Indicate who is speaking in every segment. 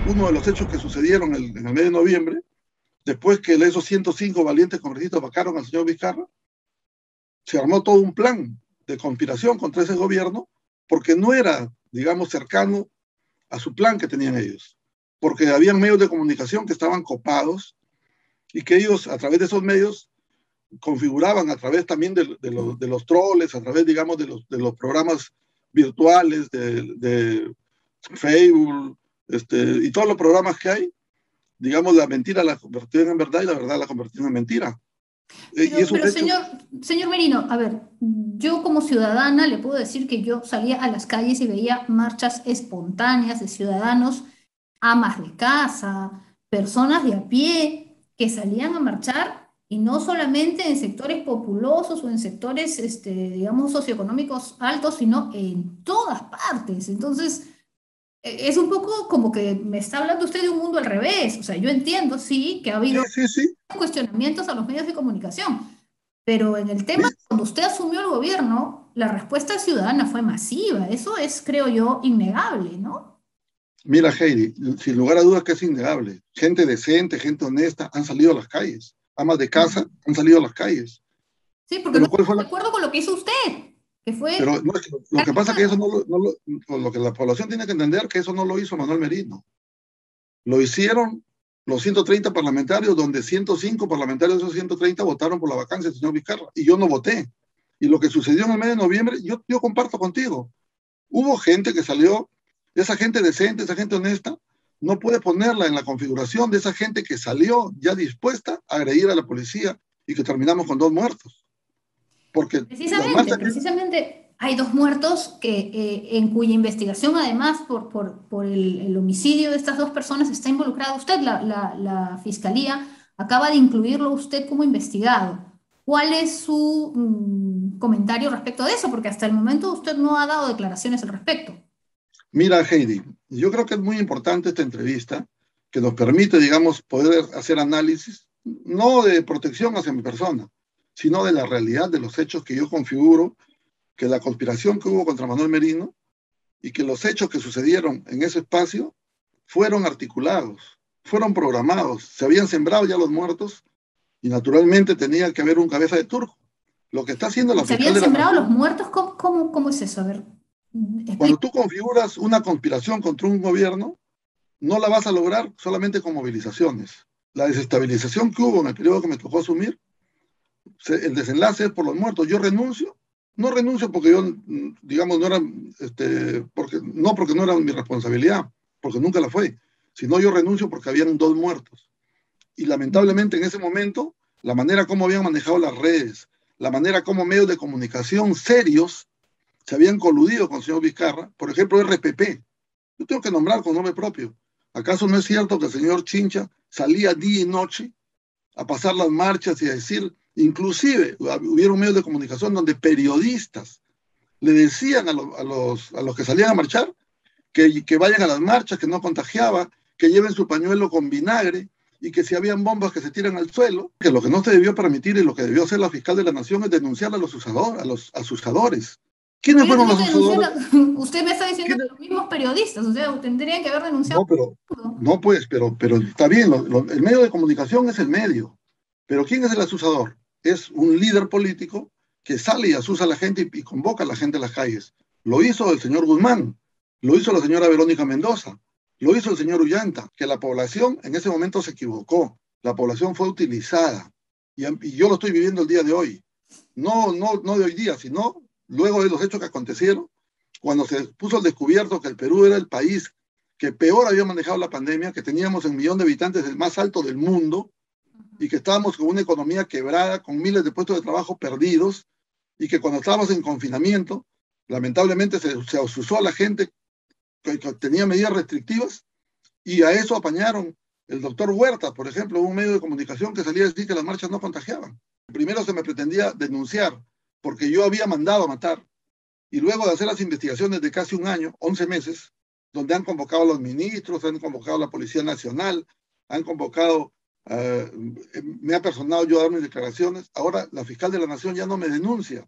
Speaker 1: uno de los hechos que sucedieron en el mes de noviembre, después que esos 105 valientes congresistas vacaron al señor Vizcarra, se armó todo un plan de conspiración contra ese gobierno, porque no era, digamos, cercano a su plan que tenían ellos, porque habían medios de comunicación que estaban copados y que ellos, a través de esos medios, configuraban a través también de los troles, a través, digamos, de los programas virtuales, de Facebook, y todos los programas que hay, digamos, la mentira la convirtieron en verdad y la verdad la convirtieron en mentira. Y es un
Speaker 2: Pero
Speaker 1: hecho.
Speaker 2: señor Merino, a ver, yo como ciudadana le puedo decir que yo salía a las calles y veía marchas espontáneas de ciudadanos, amas de casa, personas de a pie que salían a marchar y no solamente en sectores populosos o en sectores, digamos, socioeconómicos altos, sino en todas partes. Entonces, es un poco como que me está hablando usted de un mundo al revés. O sea, yo entiendo, sí, que ha
Speaker 1: Sí,
Speaker 2: habido
Speaker 1: sí, sí.
Speaker 2: cuestionamientos a los medios de comunicación, pero en el tema,
Speaker 1: Sí.
Speaker 2: cuando usted asumió el gobierno, la respuesta ciudadana fue masiva. Eso es, creo yo, innegable, ¿no?
Speaker 1: Mira, Heidi, sin lugar a dudas que es innegable. Gente decente, gente honesta han salido a las calles. Amas de casa han salido a las calles.
Speaker 2: Sí, porque no
Speaker 1: Pero ¿cuál
Speaker 2: estamos
Speaker 1: fue
Speaker 2: de
Speaker 1: la...
Speaker 2: acuerdo con lo que hizo usted, que fue...
Speaker 1: Pero no, es que lo que pasa es que eso lo que la población tiene que entender que eso no lo hizo Manuel Merino. Lo hicieron los 130 parlamentarios, donde 105 parlamentarios de esos 130 votaron por la vacancia del señor Vizcarra, y yo no voté. Y lo que sucedió en el mes de noviembre, yo comparto contigo. Hubo gente que salió, esa gente decente, esa gente honesta, no puede ponerla en la configuración de esa gente que salió ya dispuesta a agredir a la policía y que terminamos con 2 muertos. Porque las
Speaker 2: Precisamente,
Speaker 1: marchas,
Speaker 2: precisamente hay dos muertos en cuya investigación, además, por el homicidio de estas dos personas está involucrada usted. La fiscalía acaba de incluirlo usted como investigado. ¿Cuál es su comentario respecto de eso? Porque hasta el momento usted no ha dado declaraciones al respecto.
Speaker 1: mira, Heidi, yo creo que es muy importante esta entrevista que nos permite, digamos, poder hacer análisis, no de protección hacia mi persona, sino de la realidad de los hechos que yo configuro, que la conspiración que hubo contra Manuel Merino y que los hechos que sucedieron en ese espacio fueron articulados, fueron programados, se habían sembrado ya los muertos y naturalmente tenía que haber un cabeza de turco. Lo que está haciendo la
Speaker 2: ¿Se
Speaker 1: fiscal
Speaker 2: habían
Speaker 1: de la
Speaker 2: sembrado los
Speaker 1: Nación,
Speaker 2: muertos? ¿Cómo es eso? A ver,
Speaker 1: cuando
Speaker 2: explique.
Speaker 1: tú configuras una conspiración contra un gobierno, no la vas a lograr solamente con movilizaciones. La desestabilización que hubo en el periodo que me tocó asumir, el desenlace es por los muertos. Yo renuncio, no renuncio porque yo, digamos, no era, porque no era mi responsabilidad, porque nunca la fue, sino yo renuncio porque habían 2 muertos. Y lamentablemente en ese momento, la manera como habían manejado las redes, la manera como medios de comunicación serios se habían coludido con el señor Vizcarra, por ejemplo, RPP. Yo tengo que nombrar con nombre propio. ¿Acaso no es cierto que el señor Chincha salía día y noche a pasar las marchas y a decir, inclusive hubieron medios de comunicación donde periodistas le decían a los que salían a marchar que vayan a las marchas, que no contagiaba, que lleven su pañuelo con vinagre y que si habían bombas que se tiran al suelo, que lo que no se debió permitir y lo que debió hacer la fiscal de la Nación es denunciar a los acusadores. ¿Quiénes
Speaker 2: Hubiera
Speaker 1: fueron
Speaker 2: tenido
Speaker 1: los
Speaker 2: que
Speaker 1: acusadores?
Speaker 2: denunciar, usted me está diciendo que
Speaker 1: ¿Quiénes?
Speaker 2: los mismos periodistas, o sea, tendrían que haber denunciado
Speaker 1: No, pero,
Speaker 2: todo.
Speaker 1: no pues, pero está bien, el medio de comunicación es el medio, pero ¿quién es el asusador? Es un líder político que sale y asusa a la gente y convoca a la gente a las calles. Lo hizo el señor Guzmán, lo hizo la señora Verónica Mendoza, lo hizo el señor Ullanta, que la población en ese momento se equivocó, la población fue utilizada y yo lo estoy viviendo el día de hoy. No de hoy día, sino luego de los hechos que acontecieron, cuando se puso al descubierto que el Perú era el país que peor había manejado la pandemia, que teníamos un millón de habitantes el más alto del mundo y que estábamos con una economía quebrada, con miles de puestos de trabajo perdidos y que cuando estábamos en confinamiento, lamentablemente se asusó a la gente que tenía medidas restrictivas y a eso apañaron el doctor Huerta, por ejemplo, un medio de comunicación que salía a decir que las marchas no contagiaban. Primero se me pretendía denunciar porque yo había mandado a matar y luego de hacer las investigaciones de casi un año, 11 meses, donde han convocado a los ministros, han convocado a la Policía Nacional, han convocado, me ha personado yo a dar mis declaraciones, ahora la fiscal de la Nación ya no me denuncia,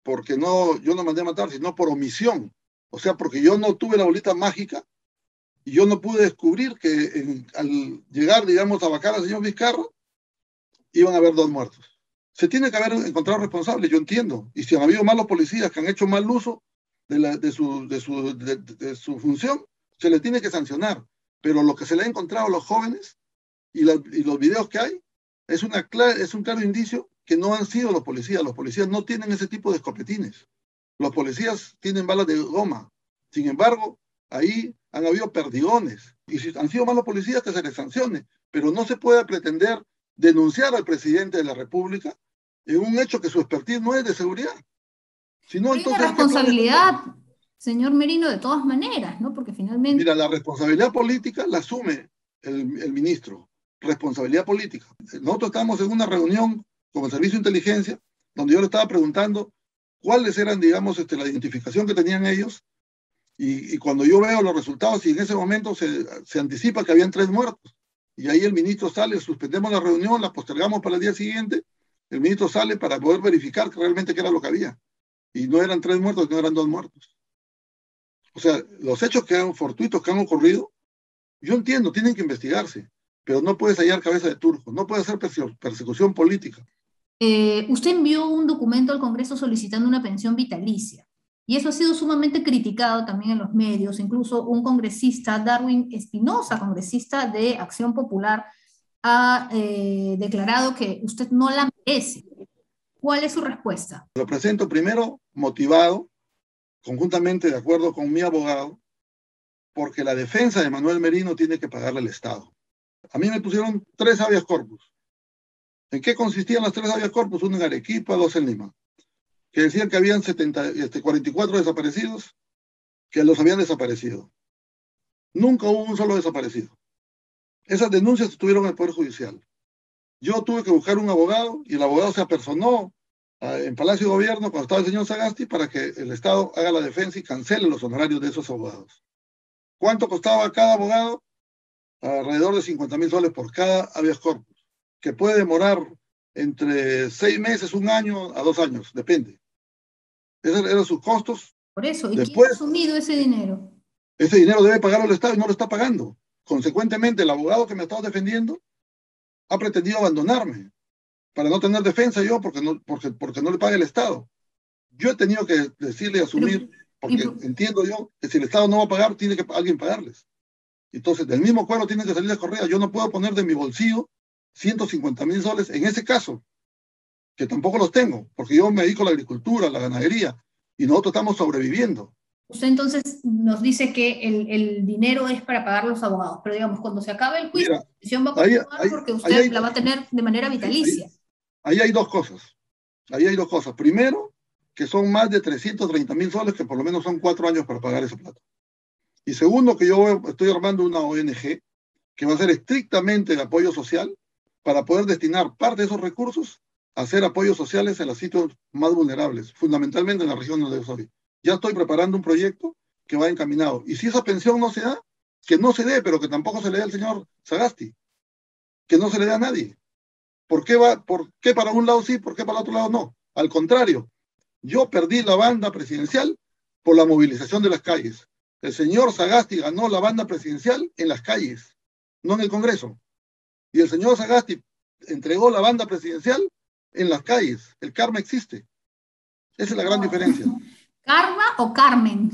Speaker 1: porque no, yo no mandé a matar, sino por omisión. O sea, porque yo no tuve la bolita mágica Y yo no pude descubrir que al llegar, digamos, a vacar al señor Vizcarra, iban a haber 2 muertos. Se tiene que haber encontrado responsables, yo entiendo. Y si han habido malos policías que han hecho mal uso de su función, se les tiene que sancionar. Pero lo que se le ha encontrado a los jóvenes y los videos que hay es un claro indicio que no han sido los policías. Los policías no tienen ese tipo de escopetines. Los policías tienen balas de goma. Sin embargo, ahí han habido perdigones. Y si han sido malos policías, que se les sancione. Pero no se puede pretender denunciar al presidente de la República en un hecho que su expertise no es de seguridad. Sino,
Speaker 2: Hay una
Speaker 1: entonces, ¿qué plan está
Speaker 2: responsabilidad,
Speaker 1: haciendo?
Speaker 2: señor Merino, de todas maneras, ¿no? Porque finalmente,
Speaker 1: Mira, la responsabilidad política la asume el ministro. Responsabilidad política. Nosotros estábamos en una reunión con el Servicio de Inteligencia, donde yo le estaba preguntando cuáles eran, digamos, la identificación que tenían ellos, y cuando yo veo los resultados, y en ese momento se anticipa que habían 3 muertos, y ahí el ministro sale, suspendemos la reunión, la postergamos para el día siguiente, el ministro sale para poder verificar que realmente qué era lo que había, y no eran 3 muertos, no eran 2 muertos. O sea, los hechos fortuitos que han ocurrido, yo entiendo, tienen que investigarse, pero no puedes hallar cabeza de turco, no puede hacer persecución política.
Speaker 2: usted envió un documento al Congreso solicitando una pensión vitalicia. Y eso ha sido sumamente criticado también en los medios. Incluso un congresista, Darwin Espinosa, congresista de Acción Popular, ha declarado que usted no la merece. ¿Cuál es su respuesta?
Speaker 1: Lo presento primero motivado, conjuntamente de acuerdo con mi abogado, porque la defensa de Manuel Merino tiene que pagarle al Estado. A mí me pusieron 3 habeas corpus. ¿En qué consistían las 3 habeas corpus? Uno en Arequipa, 2 en Lima. Que decían que habían 44 desaparecidos, que los habían desaparecido. Nunca hubo un solo desaparecido. Esas denuncias estuvieron en el Poder Judicial. Yo tuve que buscar un abogado y el abogado se apersonó en Palacio de Gobierno cuando estaba el señor Sagasti para que el Estado haga la defensa y cancele los honorarios de esos abogados. ¿Cuánto costaba cada abogado? Alrededor de 50.000 soles por cada habeas corpus, que puede demorar entre 6 meses, 1 año a 2 años, depende. Esos eran sus costos.
Speaker 2: Por eso, ¿y quién ha
Speaker 1: Después,
Speaker 2: asumido ese dinero?
Speaker 1: ese dinero debe pagarlo el Estado y no lo está pagando. Consecuentemente, el abogado que me ha estado defendiendo ha pretendido abandonarme para no tener defensa yo porque no le paga el Estado. Yo he tenido que decirle y
Speaker 2: Pero,
Speaker 1: asumir,
Speaker 2: y,
Speaker 1: porque entiendo yo que si el Estado no va a pagar, tiene que alguien pagarles. Entonces, del mismo cuero tienen que salir las correas. Yo no puedo poner de mi bolsillo 150.000 soles en ese caso, que tampoco los tengo, porque yo me dedico a la agricultura, a la ganadería, y nosotros estamos sobreviviendo.
Speaker 2: usted entonces nos dice que el dinero es para pagar los abogados, pero digamos, cuando se acabe el juicio,
Speaker 1: Mira,
Speaker 2: la decisión va a
Speaker 1: ahí,
Speaker 2: continuar
Speaker 1: ahí,
Speaker 2: porque
Speaker 1: ahí,
Speaker 2: usted
Speaker 1: hay,
Speaker 2: la va a tener de manera
Speaker 1: ahí,
Speaker 2: vitalicia.
Speaker 1: ahí hay 2 cosas. Ahí hay 2 cosas. Primero, que son más de 330.000 soles, que por lo menos son 4 años para pagar esa plata. Y segundo, que yo estoy armando una ONG que va a ser estrictamente de apoyo social para poder destinar parte de esos recursos a hacer apoyos sociales en los sitios más vulnerables, fundamentalmente en la región donde yo soy. Ya estoy preparando un proyecto que va encaminado. Y si esa pensión no se da, que no se dé, pero que tampoco se le dé al señor Sagasti, que no se le dé a nadie. ¿Por qué para un lado sí, por qué para el otro lado no? Al contrario, yo perdí la banda presidencial por la movilización de las calles. El señor Sagasti ganó la banda presidencial en las calles, no en el Congreso. Y el señor Sagasti entregó la banda presidencial en las calles. El karma existe. Esa es la gran
Speaker 2: No.
Speaker 1: diferencia.
Speaker 2: ¿Karma o Carmen?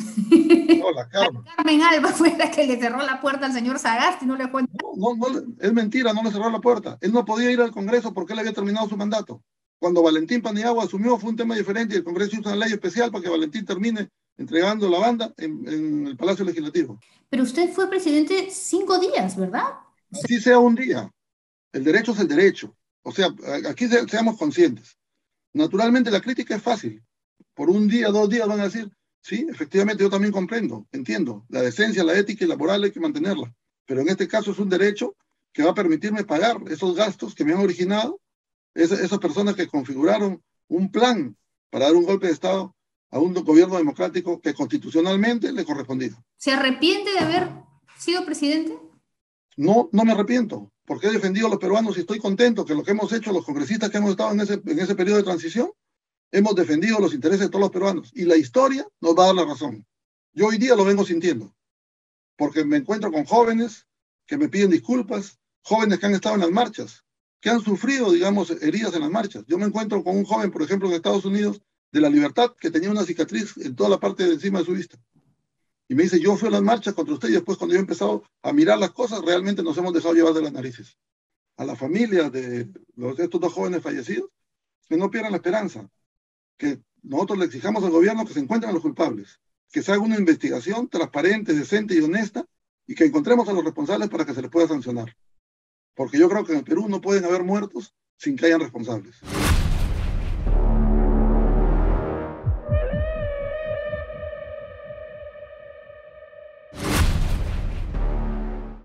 Speaker 1: No, la karma.
Speaker 2: Carmen Alba fue la que le cerró la puerta al señor Sagasti, no le cuento.
Speaker 1: No, es mentira, no le cerró la puerta. Él no podía ir al Congreso porque él había terminado su mandato. Cuando Valentín Paniagua asumió fue un tema diferente y el Congreso hizo una ley especial para que Valentín termine entregando la banda en el Palacio Legislativo.
Speaker 2: Pero usted fue presidente 5 días, ¿verdad?
Speaker 1: Así sea un día. El derecho es el derecho. O sea, aquí seamos conscientes. Naturalmente la crítica es fácil. Por 1 día, 2 días van a decir, sí, efectivamente yo también comprendo, entiendo. La decencia, la ética y la moral hay que mantenerla. Pero en este caso es un derecho que va a permitirme pagar esos gastos que me han originado esas personas que configuraron un plan para dar un golpe de Estado a un gobierno democrático que constitucionalmente le correspondía.
Speaker 2: ¿Se arrepiente de haber sido presidente?
Speaker 1: No, no me arrepiento, porque he defendido a los peruanos y estoy contento que lo que hemos hecho, los congresistas que hemos estado en ese periodo de transición, hemos defendido los intereses de todos los peruanos. Y la historia nos va a dar la razón. Yo hoy día lo vengo sintiendo. porque me encuentro con jóvenes que me piden disculpas, jóvenes que han estado en las marchas, que han sufrido, digamos, heridas en las marchas. Yo me encuentro con un joven, por ejemplo, en Estados Unidos, de La Libertad, que tenía una cicatriz en toda la parte de encima de su vista. Y me dice, yo fui a las marchas contra usted y después cuando yo he empezado a mirar las cosas, realmente nos hemos dejado llevar de las narices. A la familia de estos dos jóvenes fallecidos, que no pierdan la esperanza, que nosotros le exijamos al gobierno que se encuentren a los culpables, que se haga una investigación transparente, decente y honesta, y que encontremos a los responsables para que se les pueda sancionar. Porque yo creo que en el Perú no pueden haber muertos sin que hayan responsables.